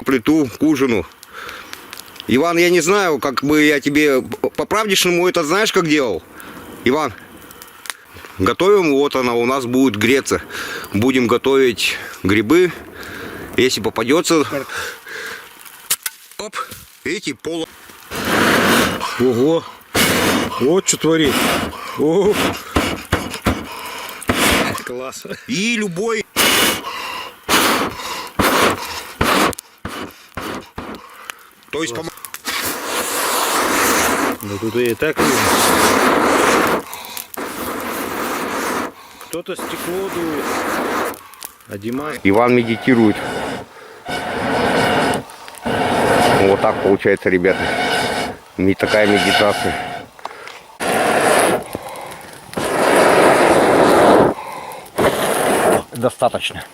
плиту к ужину. Иван, я не знаю, как бы я тебе по-правдешнему это знаешь, как делал? Иван, готовим, вот она у нас будет греться. Будем готовить грибы. Если попадется... Оп, видите, пол... Ого! Вот что творит. О! Класс. И любой... То есть... Да тут и так видно. Кто-то стекло дует, а Димас... Иван медитирует. Вот так получается, ребята. Такая медитация. Достаточно.